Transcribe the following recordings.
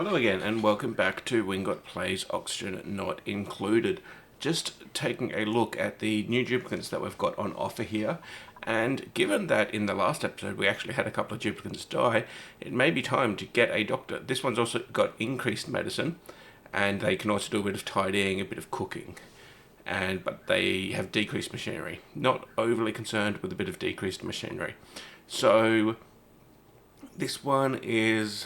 Hello again and welcome back to Wingot Plays Oxygen Not Included. Just taking a look at the new duplicates that we've got on offer here, and given that in the last episode we actually had a couple of duplicates die, it may be time to get a doctor. This one's also got increased medicine, and they can also do a bit of tidying, a bit of cooking, but they have decreased machinery. Not overly concerned with a bit of decreased machinery. So this one is...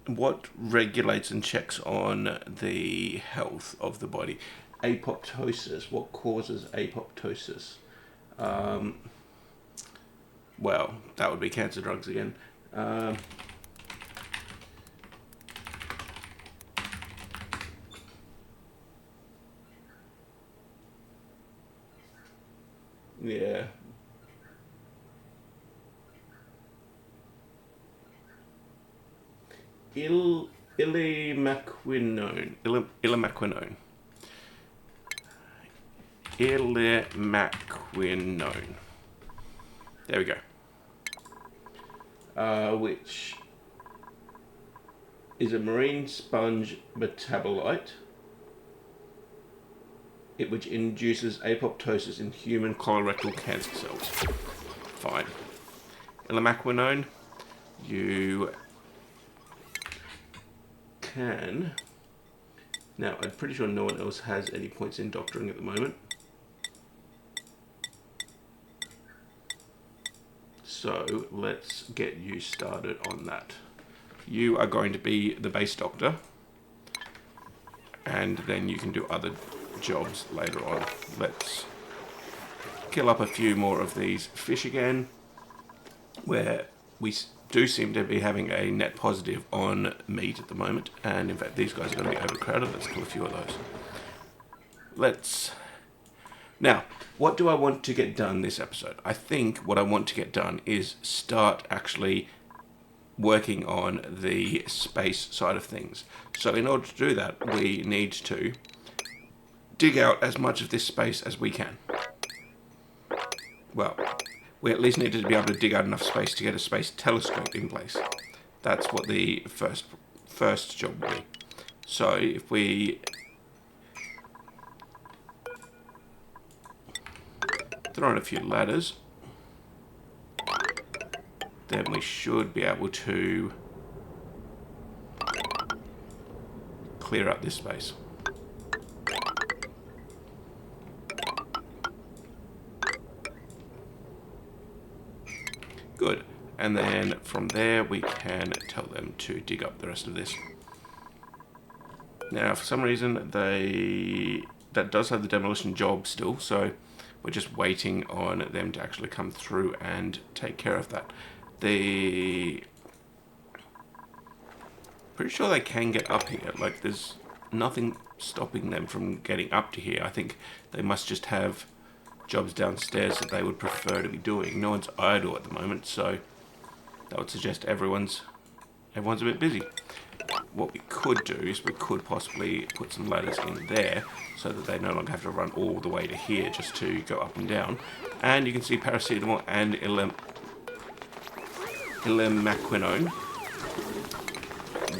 what regulates and checks on the health of the body? Apoptosis. What causes apoptosis? Well, that would be cancer drugs again. Yeah. Ileomaquinone. Ileomaquinone. There we go. Which is a marine sponge metabolite, which induces apoptosis in human colorectal cancer cells. Fine. Ileomaquinone, you can... Now, I'm pretty sure no one else has any points in doctoring at the moment. So, let's get you started on that. You are going to be the base doctor, and then you can do other jobs later on. Let's kill up a few more of these fish again, where we do seem to be having a net positive on meat at the moment, and in fact these guys are going to be overcrowded. Let's kill a few of those. Now, what do I want to get done this episode? I think what I want to get done is start actually working on the space side of things. So in order to do that, we need to dig out as much of this space as we can. Well, we at least need to be able to dig out enough space to get a space telescope in place. That's what the first job will be. So if we throw in a few ladders, then we should be able to clear up this space. Good. And then from there we can tell them to dig up the rest of this. Now for some reason that does have the demolition job still, so we're just waiting on them to actually come through and take care of that. Pretty sure they can get up here. Like, there's nothing stopping them from getting up to here. I think they must just have jobs downstairs that they would prefer to be doing. No one's idle at the moment, so that would suggest everyone's a bit busy. What we could do is we could possibly put some ladders in there so that they no longer have to run all the way to here just to go up and down. And you can see paracetamol and ileomaquinone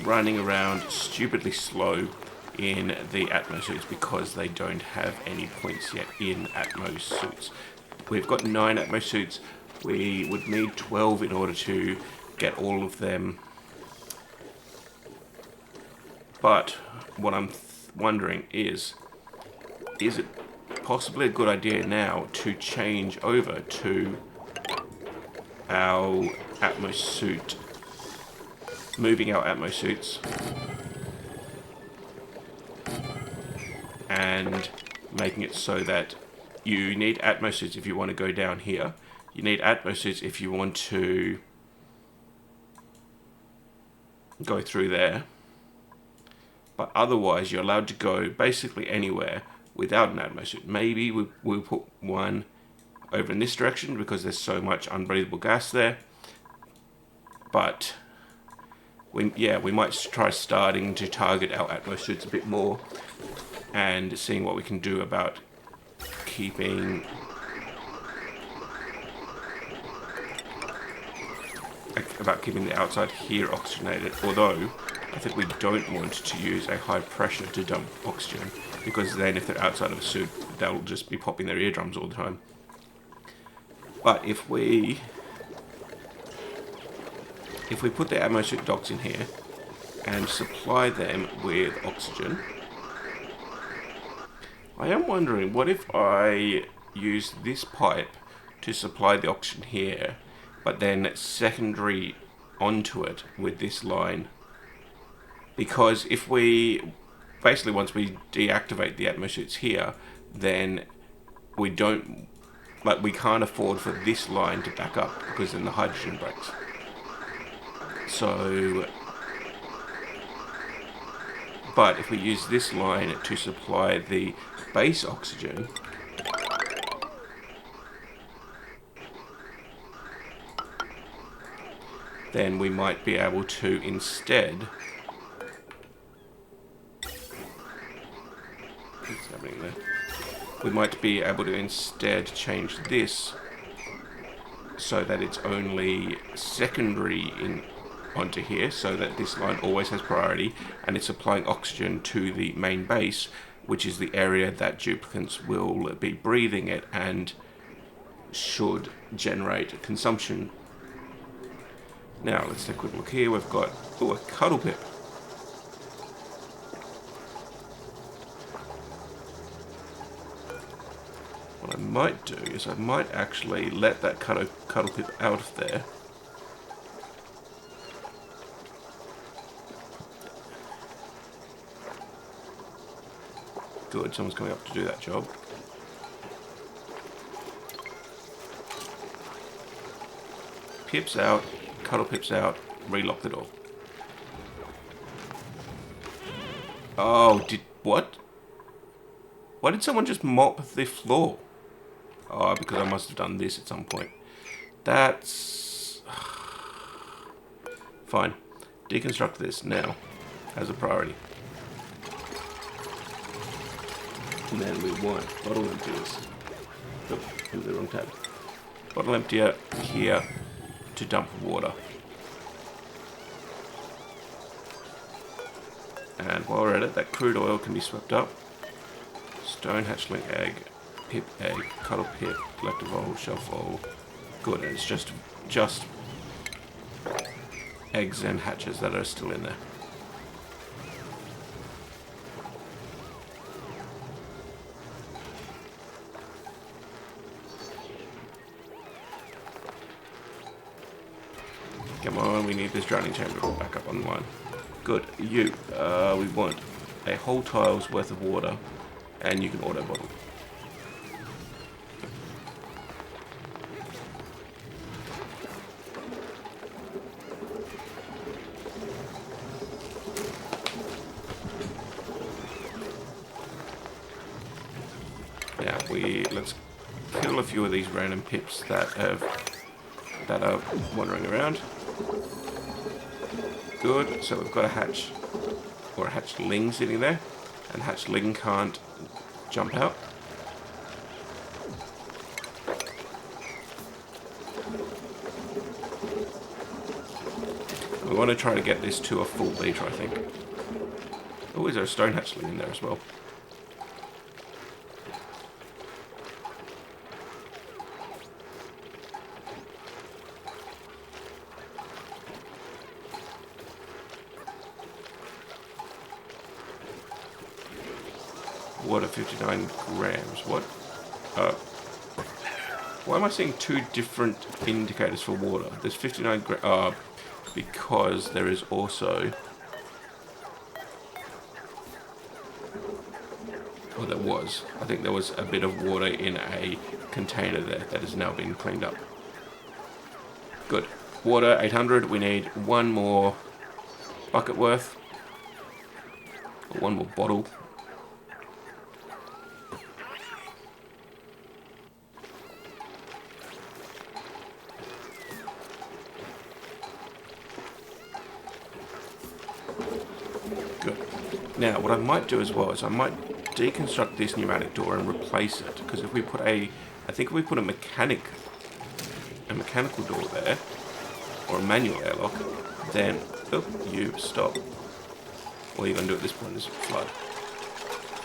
running around stupidly slow in the Atmo suits because they don't have any points yet in Atmo suits. We've got 9 Atmo suits. We would need 12 in order to get all of them. But what I'm wondering is it possibly a good idea now to change over to our Atmo suit, moving our Atmo suits and making it so that you need Atmo suits if you want to go down here. You need Atmo suits if you want to go through there. But otherwise, you're allowed to go basically anywhere without an Atmo suit. Maybe we'll put one over in this direction because there's so much unbreathable gas there. But we might try starting to target our Atmo suits a bit more and seeing what we can do about keeping the outside here oxygenated, although I think we don't want to use a high pressure to dump oxygen, because then if they're outside of a suit, they'll just be popping their eardrums all the time. But if we put the ammo suit docs in here and supply them with oxygen, I am wondering, what if I use this pipe to supply the oxygen here, but then secondary onto it with this line? Because if we, basically once we deactivate the atmo suits here, then we can't afford for this line to back up, because then the hydrogen breaks. So, but if we use this line to supply the base oxygen, then we might be able to instead, what's happening there? We might be able to instead change this so that it's only secondary onto here, so that this line always has priority and it's supplying oxygen to the main base, which is the area that duplicants will be breathing it and should generate consumption. Now let's take a quick look here. We've got a cuddle pip. What I might do is I might actually let that cuddle pip out of there. Good, someone's coming up to do that job. Pips out, cuddle pips out, relock the door. Oh, what? Why did someone just mop the floor? Oh, because I must have done this at some point. That's fine. Deconstruct this now as a priority. And then we want bottle emptiers. Oh, in the wrong tab. Bottle emptier here to dump water. And while we're at it, that crude oil can be swept up. Stone hatchling egg, pip egg, cuddle pip, collector vol, shelf vol. Good, and it's just eggs and hatches that are still in there. Come on, we need this drowning chamber back up online. Good, we want a whole tile's worth of water, and you can auto bottle. Now let's kill a few of these random pips that are wandering around. Good, so we've got a hatch, or a hatchling sitting there, and hatchling can't jump out. We want to try to get this to a full liter, I think. Oh, is there a stone hatchling in there as well? Water 59 grams. What? Why am I seeing two different indicators for water? There's 59 grams. Because there is also. Oh, there was. I think there was a bit of water in a container there that has now been cleaned up. Good. Water 800. We need one more bucket worth. Or one more bottle. Good. Now, what I might do as well is I might deconstruct this pneumatic door and replace it, because if we put I think if we put a mechanical door there, or a manual airlock, then, oh, you stop. What are you going to do at this point is flood.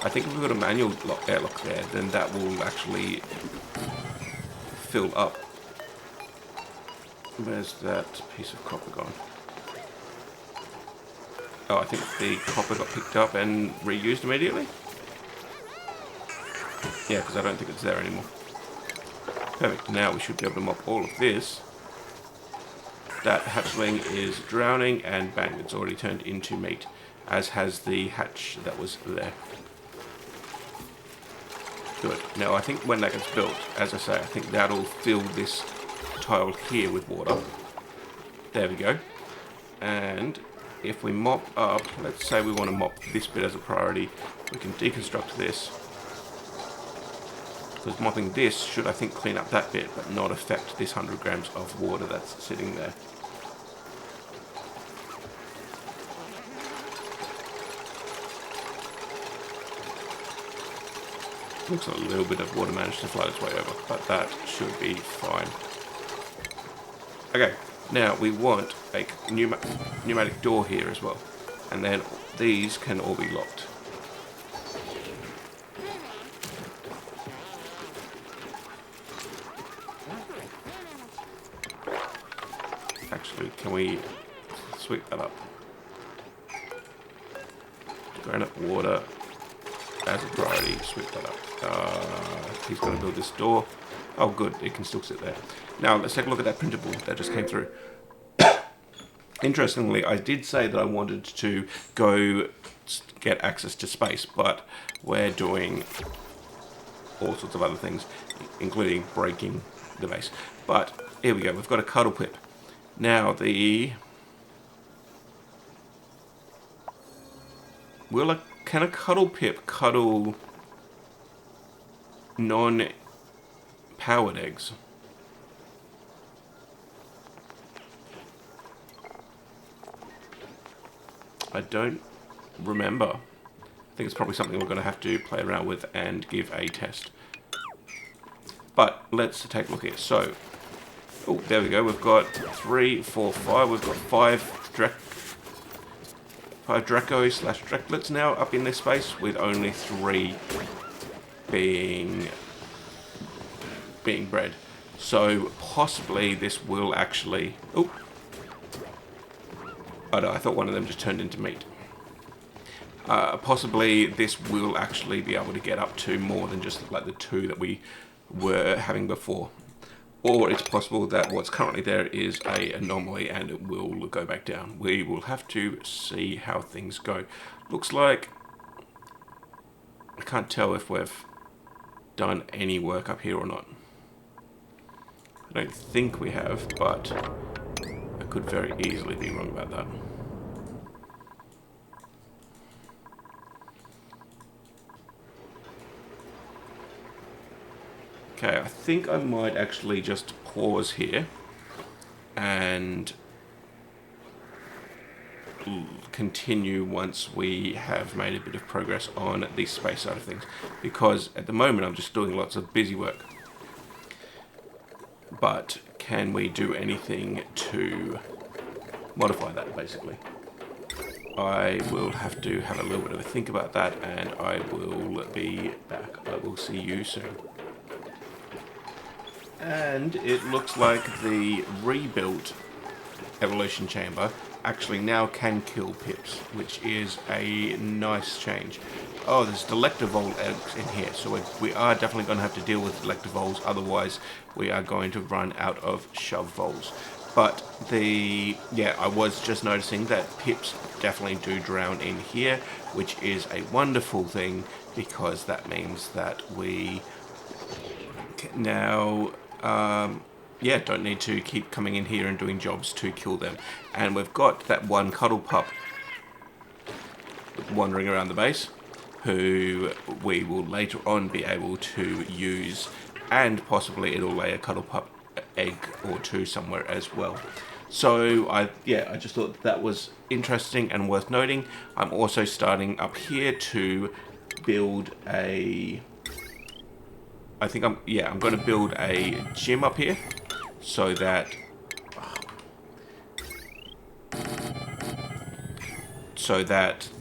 I think if we put a manual airlock there, then that will actually fill up. Where's that piece of copper gone? Oh, I think the copper got picked up and reused immediately? Yeah, because I don't think it's there anymore. Perfect. Now we should be able to mop all of this. That hatchling is drowning, and bang, it's already turned into meat, as has the hatch that was there. Good. Now I think when that gets built, as I say, I think that'll fill this tile here with water. There we go. And if we mop up, let's say we want to mop this bit as a priority, we can deconstruct this. Because mopping this should, I think, clean up that bit, but not affect this 100 grams of water that's sitting there. Looks like a little bit of water managed to flow its way over, but that should be fine. Okay, now we want a pneumatic door here as well, and then these can all be locked. Actually, can we sweep that up? Ground up water as a priority, sweep that up. He's going to build this door. Oh good, it can still sit there. Now let's take a look at that printer board that just came through. Interestingly, I did say that I wanted to go get access to space, but we're doing all sorts of other things, including breaking the base. But here we go, we've got a cuddle pip. Now can a cuddle pip cuddle non-powered eggs? I don't remember. I think it's probably something we're going to have to play around with and give a test. But let's take a look here. So, oh, there we go. We've got 3, 4, 5. We've got 5 Draco/Drecklets now up in this space, with only 3 being bred. So possibly this will actually... Oh no, I thought one of them just turned into meat. Possibly this will actually be able to get up to more than just like the 2 that we were having before. Or it's possible that what's currently there is an anomaly and it will go back down. We will have to see how things go. Looks like... I can't tell if we've done any work up here or not. I don't think we have, but I could very easily be wrong about that. Okay, I think I might actually just pause here and continue once we have made a bit of progress on the space side of things, because at the moment I'm just doing lots of busy work. But can we do anything to modify that, basically? I will have to have a little bit of a think about that, and I will be back. I will see you soon. And it looks like the rebuilt evolution chamber actually now can kill pips, which is a nice change. Oh, there's Delectavole eggs in here, so we are definitely going to have to deal with Delectavoles, otherwise we are going to run out of shove voles. But I was just noticing that pips definitely do drown in here, which is a wonderful thing, because that means that we can now don't need to keep coming in here and doing jobs to kill them. And we've got that one cuddle pup wandering around the base, who we will later on be able to use, and possibly it'll lay a cuddle pup egg or 2 somewhere as well. So I just thought that was interesting and worth noting. I'm also starting up here to build a... I'm going to build a gym up here so that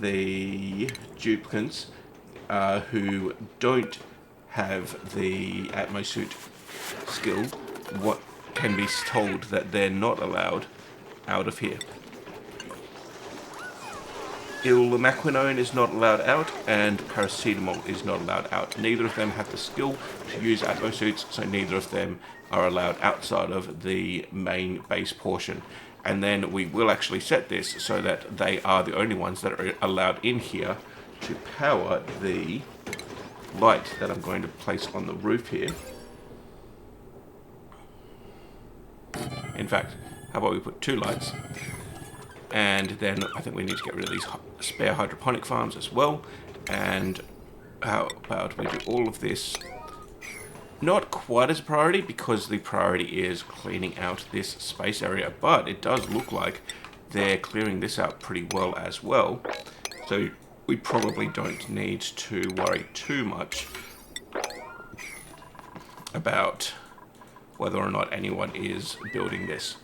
the duplicants who don't have the Atmo suit skill what can be told that they're not allowed out of here. Ilmaquinone is not allowed out, and paracetamol is not allowed out. Neither of them have the skill to use Atmo suits, so neither of them are allowed outside of the main base portion. And then we will actually set this so that they are the only ones that are allowed in here to power the light that I'm going to place on the roof here. In fact, how about we put 2 lights? And then I think we need to get rid of these spare hydroponic farms as well. And how about we do all of this? Not quite as a priority, because the priority is cleaning out this space area, but it does look like they're clearing this out pretty well as well. So we probably don't need to worry too much about whether or not anyone is building this.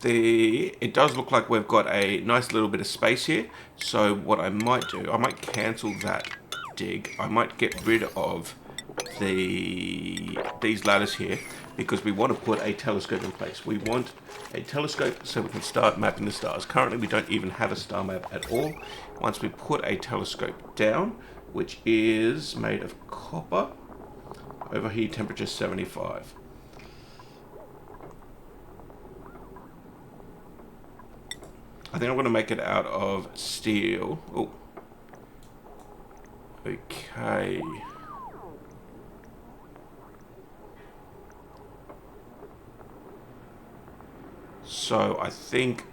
It does look like we've got a nice little bit of space here, so what I might do, I might cancel that dig. I might get rid of these ladders here, because we want to put a telescope in place. We want a telescope so we can start mapping the stars. Currently we don't even have a star map at all. Once we put a telescope down, which is made of copper, overheat temperature 75. I think I'm going to make it out of steel. Oh. Okay. So I think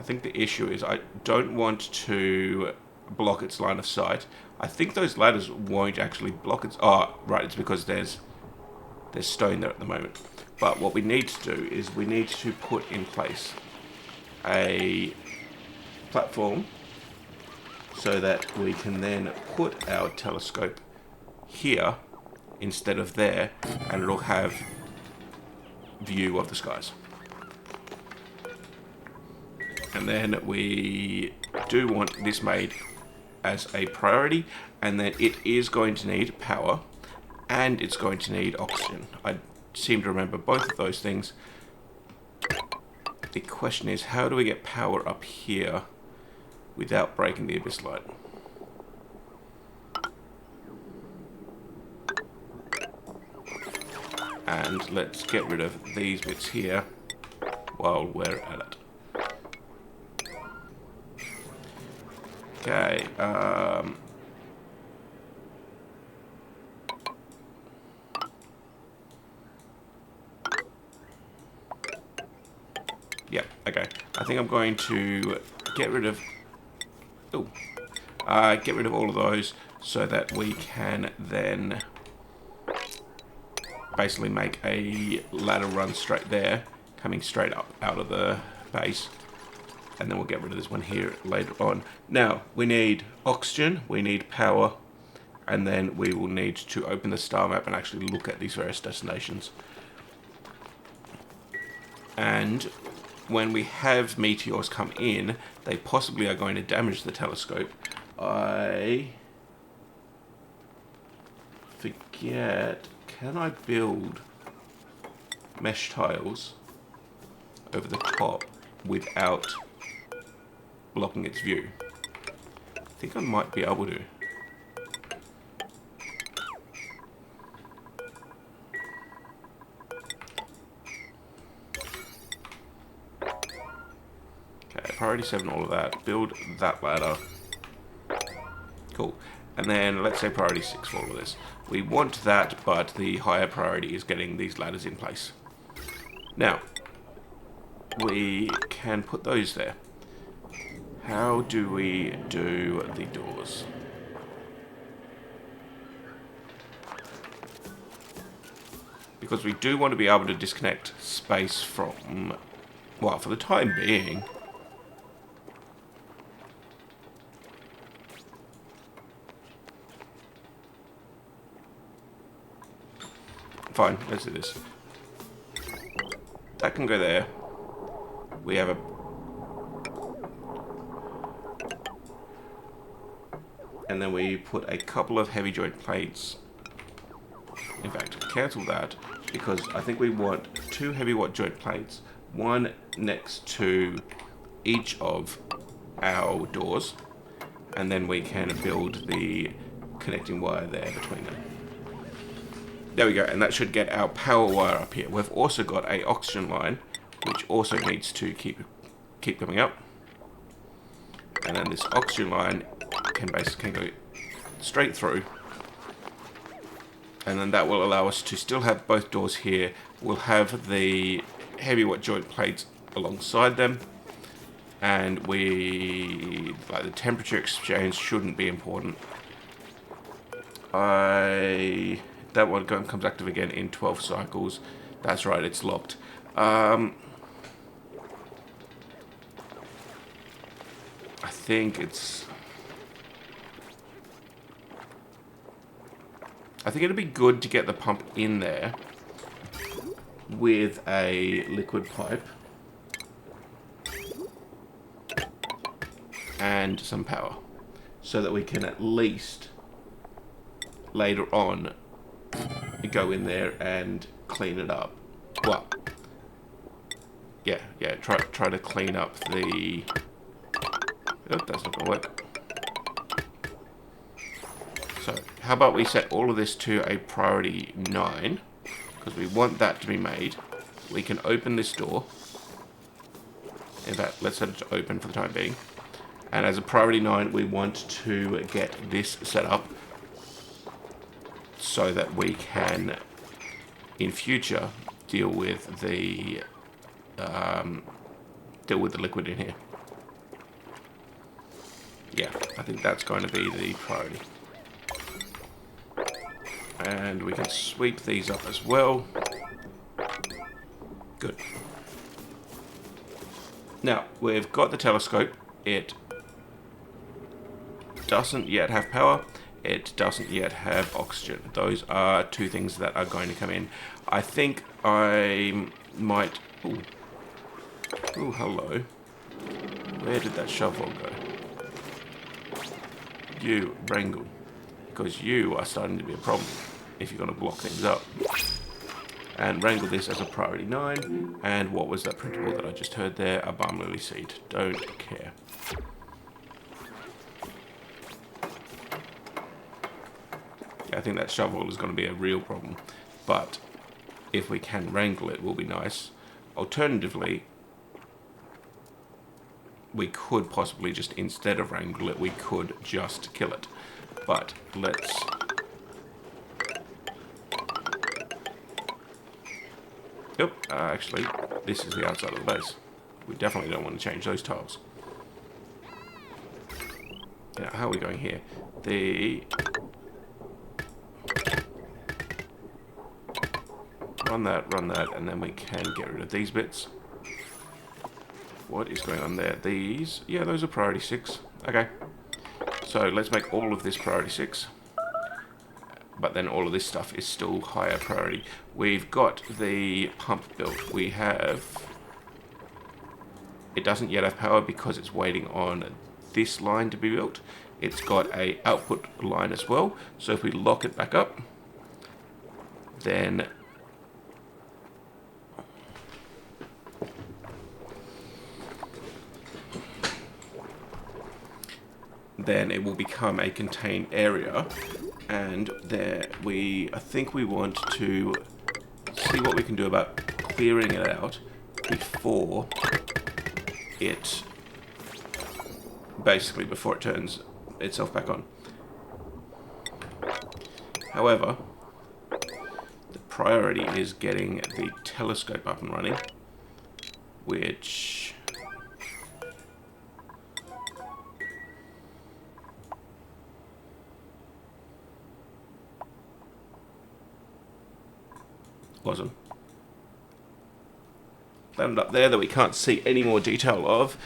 the issue is I don't want to block its line of sight. I think those ladders won't actually block its... Oh, right, it's because there's stone there at the moment. But what we need to do is we need to put in place a platform so that we can then put our telescope here instead of there, and it'll have view of the skies. And then we do want this made as a priority, and then it is going to need power and it's going to need oxygen. I seem to remember both of those things. The question is, how do we get power up here without breaking the abyss light? And let's get rid of these bits here while we're at it. Okay, yeah, okay. I think I'm going to get rid of all of those so that we can then basically make a ladder run straight there, coming straight up out of the base. And then we'll get rid of this one here later on. Now, we need oxygen, we need power, and then we will need to open the star map and actually look at these various destinations. And when we have meteors come in, they possibly are going to damage the telescope. I forget, can I build mesh tiles over the top without blocking its view? I think I might be able to. Okay, priority 7, all of that. Build that ladder. Cool. And then let's say priority 6 for all of this. We want that, but the higher priority is getting these ladders in place. Now, we can put those there. How do we do the doors? Because we do want to be able to disconnect space from, well, for the time being, fine. Let's do this. That can go there. We have a... And then we put a couple of heavy joint plates. In fact, cancel that, because I think we want 2 heavy joint plates, one next to each of our doors, and then we can build the connecting wire there between them. There we go, and that should get our power wire up here. We've also got a oxygen line, which also needs to keep coming up. And then this oxygen line can basically go straight through. And then that will allow us to still have both doors here. We'll have the heavy joint plates alongside them. And the temperature exchange shouldn't be important. That one comes active again in 12 cycles. That's right, it's locked. I think it'd be good to get the pump in there with a liquid pipe and some power, so that we can at least later on go in there and clean it up. Well, yeah, try to clean up the... Oh, that's not gonna work. So, how about we set all of this to a priority 9, because we want that to be made. We can open this door. In fact, let's set it to open for the time being. And as a priority 9, we want to get this set up so that we can, in future, deal with the liquid in here. Yeah, I think that's going to be the priority. And we can sweep these up as well. Good. Now, we've got the telescope. It doesn't yet have power. It doesn't yet have oxygen. Those are 2 things that are going to come in. I think I might... Ooh, hello. Where did that shovel go? You, wrangle. Because you are starting to be a problem if you're going to block things up. And wrangle this as a priority 9. And what was that printable that I just heard there? A balm lily seed. Don't care. I think that shovel is going to be a real problem, but if we can wrangle it, will be nice. Alternatively, we could possibly just, instead of wrangle it, we could just kill it. But let's... Yep, actually, this is the outside of the base. We definitely don't want to change those tiles. Now, how are we going here? Run that, and then we can get rid of these bits. What is going on there? These, yeah, those are priority 6. Okay. So let's make all of this priority 6. But then all of this stuff is still higher priority. We've got the pump built. We have... It doesn't yet have power because it's waiting on this line to be built. It's got a output line as well. So if we lock it back up, then... it will become a contained area, and there I think we want to see what we can do about clearing it out before it turns itself back on. However, the priority is getting the telescope up and running, which wasn't. Landed up there that we can't see any more detail of,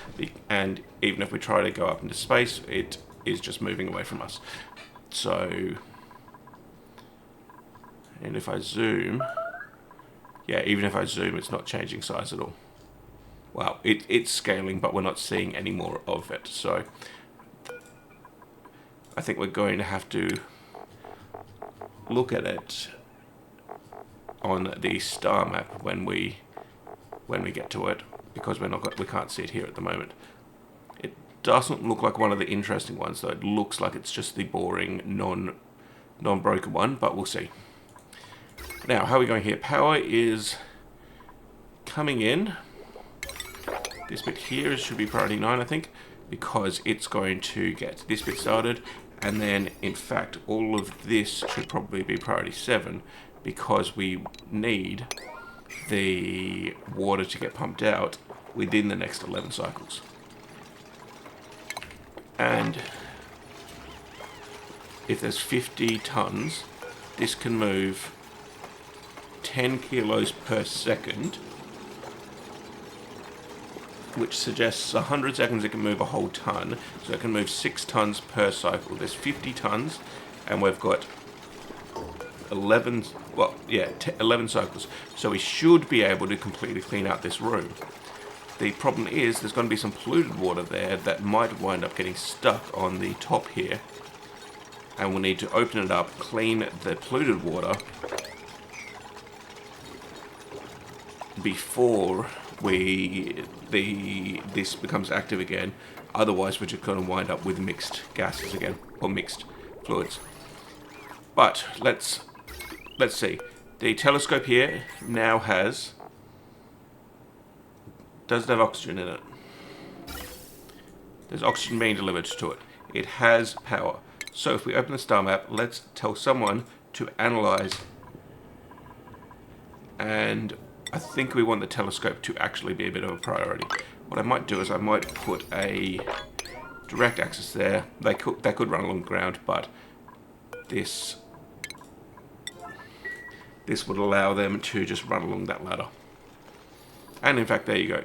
and even if we try to go up into space, it is just moving away from us. So And if I zoom, yeah, even if I zoom, it's not changing size at all. Well, it's scaling, but we're not seeing any more of it. So I think we're going to have to look at it on the star map when we get to it, because we can't see it here at the moment. It doesn't look like one of the interesting ones, though. It looks like it's just the boring non-broken one, but we'll see. Now, how are we going here? Power is coming in. This bit here should be priority 9, I think, because it's going to get this bit started, and then, in fact, all of this should probably be priority 7, because we need the water to get pumped out within the next 11 cycles. And if there's 50 tons, this can move 10 kilos per second, which suggests 100 seconds it can move a whole ton, so it can move 6 tons per cycle. There's 50 tons, and we've got 11 cycles, so we should be able to completely clean out this room. The problem is there's going to be some polluted water there that might wind up getting stuck on the top here, and we'll need to open it up, clean the polluted water before this becomes active again. Otherwise we're just going to wind up with mixed gases again, or mixed fluids. But let's see. The telescope here now does it have oxygen in it? There's oxygen being delivered to it. It has power. So if we open the star map, let's tell someone to analyze, and I think we want the telescope to actually be a bit of a priority. What I might do is I might put a direct access there. They could run along the ground, but this would allow them to just run along that ladder. And in fact, there you go.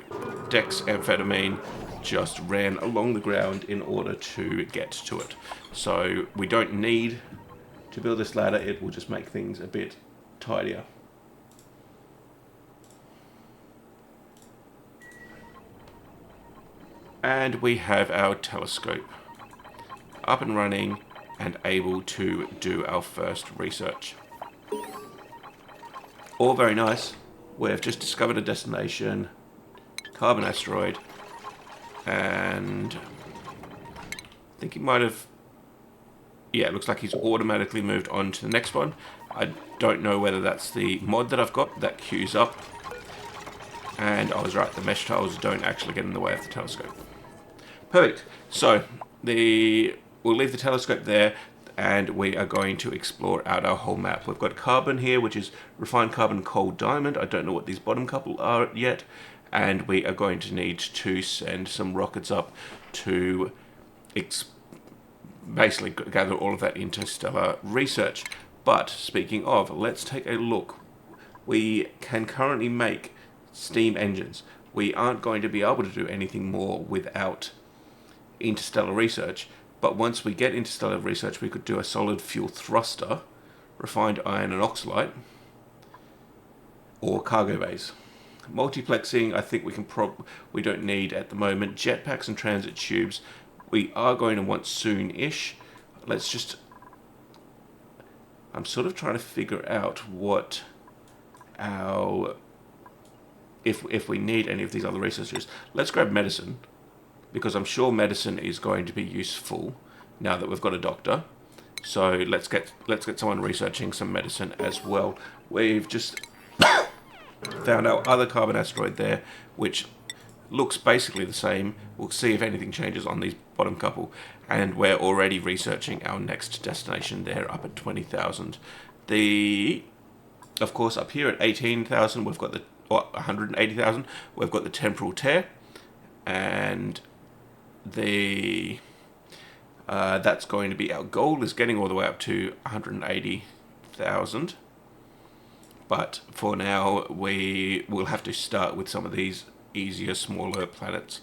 Dexamphetamine just ran along the ground in order to get to it. So we don't need to build this ladder. It will just make things a bit tidier. And we have our telescope up and running and able to do our first research. All very nice. We've just discovered a destination, carbon asteroid, and I think he might have, yeah, it looks like he's automatically moved on to the next one. I don't know whether that's the mod that I've got that queues up. And I was right, the mesh tiles don't actually get in the way of the telescope. Perfect. So we'll leave the telescope there, and we are going to explore out our whole map. We've got carbon here, which is refined carbon, coal, diamond. I don't know what these bottom couple are yet. And we are going to need to send some rockets up to basically gather all of that interstellar research. But speaking of, let's take a look. We can currently make steam engines. We aren't going to be able to do anything more without interstellar research. But once we get interstellar research, we could do a solid fuel thruster, refined iron and oxalite, or cargo bays. Multiplexing, I think we don't need at the moment. Jetpacks and transit tubes, we are going to want soon-ish. I'm sort of trying to figure out what if we need any of these other researchers. Let's grab medicine, because I'm sure medicine is going to be useful now that we've got a doctor. So let's get someone researching some medicine as well. We've just found our other carbon asteroid there, which looks basically the same. We'll see if anything changes on these bottom couple, and we're already researching our next destination there up at 20,000. Of course, up here at 18,000, we've got 180,000. We've got the temporal tear, and that's going to be our goal, is getting all the way up to 180,000. But for now, we will have to start with some of these easier, smaller planets.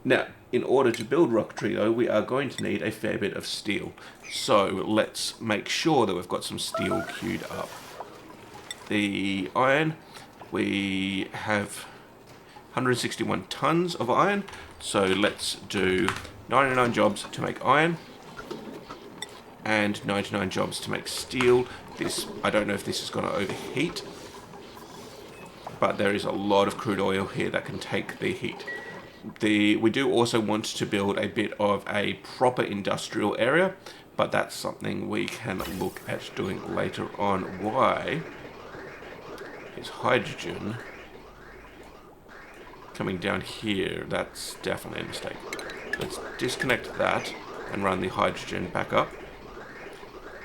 Now, in order to build rocketry though, we are going to need a fair bit of steel. So let's make sure that we've got some steel queued up. The iron, we have 161 tons of iron, so let's do 99 jobs to make iron and 99 jobs to make steel. This, I don't know if this is going to overheat, but there is a lot of crude oil here that can take the heat. We do also want to build a bit of a proper industrial area, but that's something we can look at doing later on. Why is hydrogen coming down here? That's definitely a mistake. Let's disconnect that and run the hydrogen back up.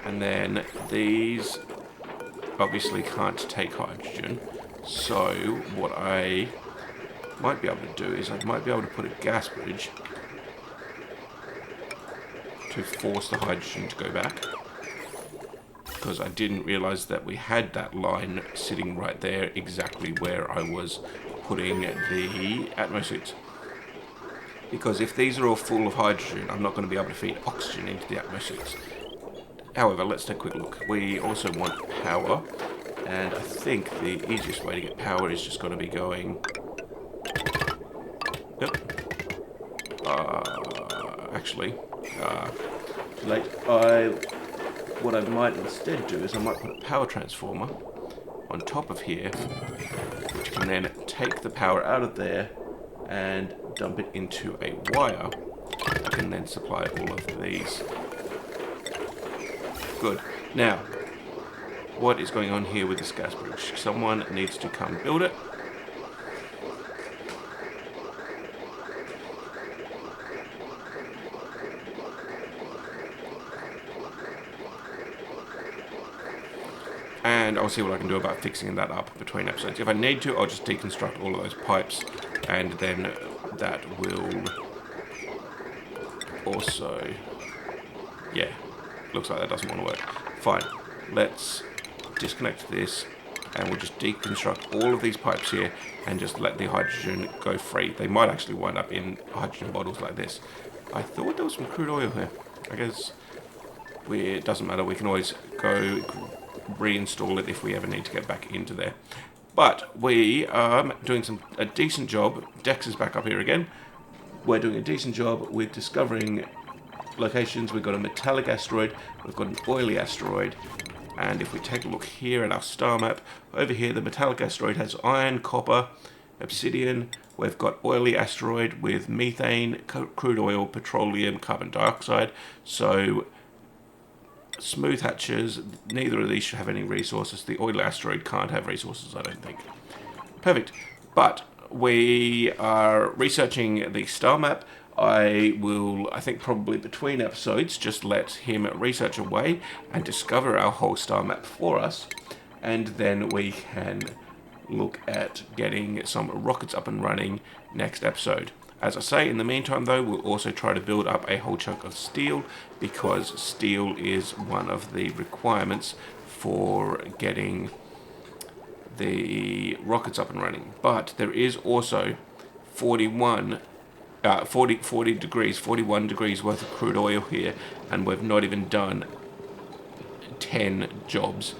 And then these obviously can't take hydrogen. So what I might be able to do is I might be able to put a gas bridge to force the hydrogen to go back, because I didn't realize that we had that line sitting right there exactly where I was putting the atmosuits. Because if these are all full of hydrogen, I'm not going to be able to feed oxygen into the atmosuits. However, let's take a quick look. We also want power, and I think the easiest way to get power is just going to be going... Yep. Actually, too late. What I might instead do is I might put a power transformer on top of here, which can then take the power out of there and dump it into a wire that can then supply all of these. Good. Now, what is going on here with this gas bridge? Someone needs to come build it. And I'll see what I can do about fixing that up between episodes. If I need to, I'll just deconstruct all of those pipes, and then that will also... Yeah, looks like that doesn't want to work. Fine, let's disconnect this, and we'll just deconstruct all of these pipes here, and just let the hydrogen go free. They might actually wind up in hydrogen bottles like this. I thought there was some crude oil here. I guess it doesn't matter, we can always go reinstall it if we ever need to get back into there. But we are doing a decent job. Dex is back up here again. We're doing a decent job with discovering locations. We've got a metallic asteroid, we've got an oily asteroid, and if we take a look here at our star map, over here the metallic asteroid has iron, copper, obsidian. We've got oily asteroid with methane, crude oil, petroleum, carbon dioxide. So smooth hatches, neither of these should have any resources. The oily asteroid can't have resources, I don't think. Perfect. But we are researching the star map. I will, I think probably between episodes, just let him research away and discover our whole star map for us. And then we can look at getting some rockets up and running next episode. As I say, in the meantime though, we'll also try to build up a whole chunk of steel, because steel is one of the requirements for getting the rockets up and running. But there is also 41 degrees worth of crude oil here, and we've not even done 10 jobs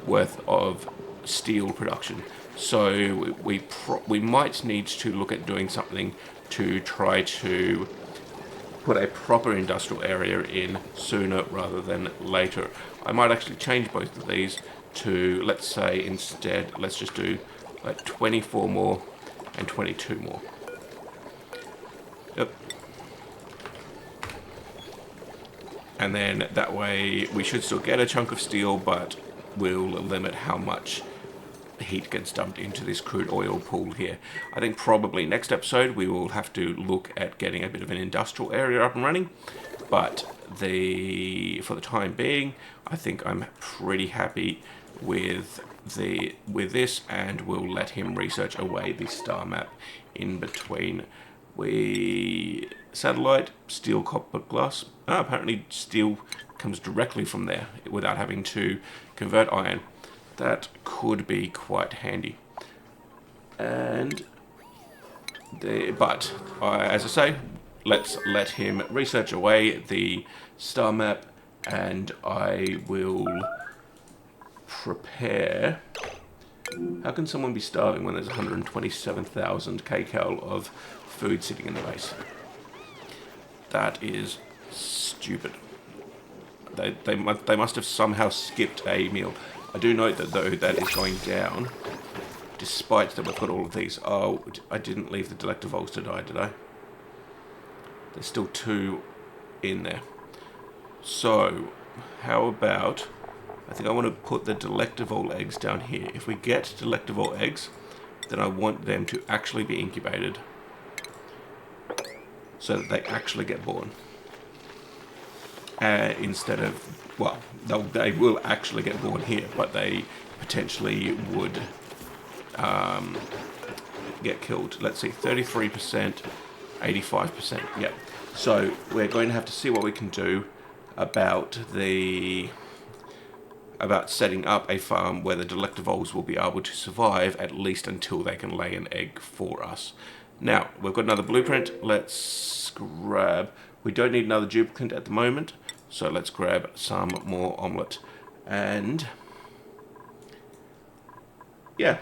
worth of steel production. So we might need to look at doing something to try to put a proper industrial area in sooner rather than later. I might actually change both of these to, let's say instead, let's just do like 24 more and 22 more. Yep. And then that way we should still get a chunk of steel, but we'll limit how much heat gets dumped into this crude oil pool here. I think probably next episode we will have to look at getting a bit of an industrial area up and running, but for the time being, I think I'm pretty happy with this, and we'll let him research away the star map in between. Satellite, steel, copper, glass. Apparently steel comes directly from there without having to convert iron. That could be quite handy. And But as I say, let's let him research away the star map, and I will prepare. How can someone be starving when there's 127,000 kcal of food sitting in the base? That is stupid. They must have somehow skipped a meal. I do note that though that is going down, despite that we've got all of these. Oh, I didn't leave the delectables to die, did I? There's still 2 in there. So, how about... I think I want to put the delectable eggs down here. If we get delectable eggs, then I want them to actually be incubated so that they actually get born. Instead of, well, they will actually get born here, but they potentially would get killed. Let's see, 33%, 85%. Yeah. So we're going to have to see what we can do about setting up a farm where the delectables will be able to survive at least until they can lay an egg for us. Now, we've got another blueprint. Let's grab... We don't need another duplicate at the moment, so let's grab some more omelette. And... yeah.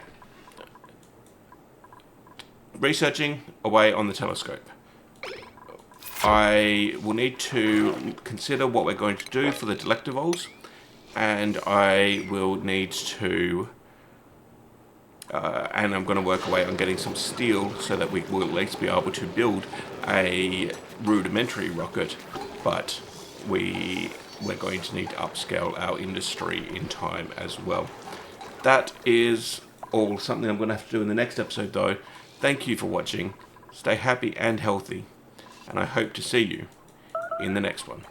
Researching away on the telescope. I will need to consider what we're going to do for the delectables, and I will need to... and I'm going to work away on getting some steel so that we will at least be able to build a rudimentary rocket, but we're going to need to upscale our industry in time as well. That is all something I'm going to have to do in the next episode though. Thank you for watching, stay happy and healthy, and I hope to see you in the next one.